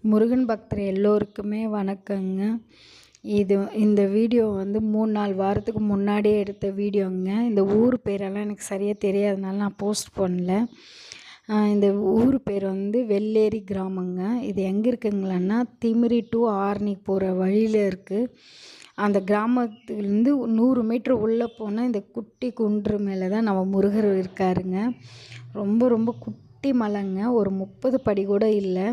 முருகன் பக்தர் எல்லோருக்குமே வணக்கங்க. இந்த வீடியோ வந்து 3-4 வாரத்துக்கு முன்னாடியே எடுத்த வீடியோங்க. இந்த ஊர் பேரெல்லாம் எனக்கு சரியாக தெரியாதனால நான் போஸ்ட் பண்ணல. இந்த ஊர் பேர் வந்து வெள்ளேரி கிராமங்க. இது எங்கே இருக்குங்களான்னா திமிரி டு ஆரணி போகிற வழியில் இருக்குது. அந்த கிராமத்துலேருந்து 100 மீட்டர் உள்ளே போனால் இந்த குட்டி குன்று மேலே தான் நம்ம முருகர் இருக்காருங்க. ரொம்ப ரொம்ப குட்டி மலைங்க. ஒரு 30 படி கூட இல்லை.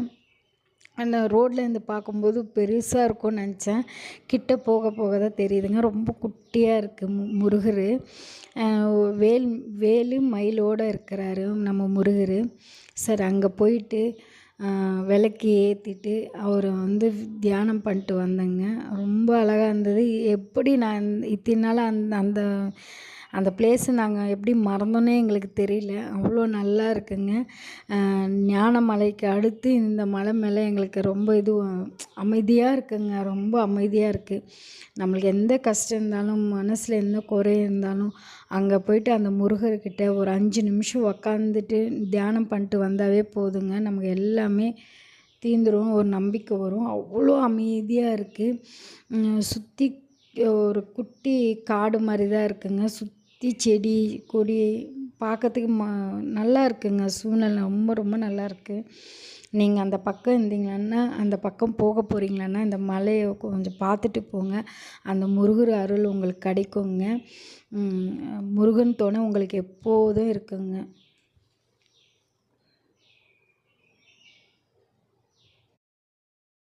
அந்த ரோட்லேருந்து பார்க்கும்போது பெருசாக இருக்கும்னு நினச்சேன். கிட்ட போக போக தான் தெரியுதுங்க. ரொம்ப குட்டியாக இருக்குது முருகர். வேலு மயிலோடு இருக்கிறாரு நம்ம முருகர். சரி, அங்கே போயிட்டு விளக்கு ஏற்றிட்டு அவரை வந்து தியானம் பண்ணிட்டு வந்தேங்க. ரொம்ப அழகாக இருந்தது. எப்படி நான் இத்தனை நாள் அந்த அந்த பிளேஸை நாங்கள் எப்படி மறந்தோன்னே எங்களுக்கு தெரியல. அவ்வளோ நல்லா இருக்குங்க. ஞானமலைக்கு அடுத்து இந்த மலை மேலே எங்களுக்கு ரொம்ப அமைதியாக இருக்குங்க. ரொம்ப அமைதியாக இருக்குது. நம்மளுக்கு எந்த கஷ்டம் இருந்தாலும் மனசில் எந்த குறை இருந்தாலும் அங்கே போயிட்டு அந்த முருகர்கிட்ட ஒரு 5 நிமிஷம் உக்காந்துட்டு தியானம் பண்ணிட்டு வந்தாவே போதுங்க. நமக்கு எல்லாமே தீந்துரும், ஒரு நம்பிக்கை வரும். அவ்வளோ அமைதியாக இருக்குது. சுற்றி ஒரு குட்டி காடு மாதிரி தான் இருக்குங்க. சுற்றி செடி கொடி பார்க்கறதுக்கு நல்லா இருக்குங்க. சூழ்நிலை ரொம்ப ரொம்ப நல்லா இருக்குது. நீங்கள் அந்த பக்கம் இருந்தீங்கன்னா, அந்த பக்கம் போக போகிறீங்களான்னா இந்த மலையை கொஞ்சம் பார்த்துட்டு போங்க. அந்த முருகர் அருள் உங்களுக்கு கிடைக்குங்க. முருகன் துணை உங்களுக்கு எப்போதும் இருக்குங்க.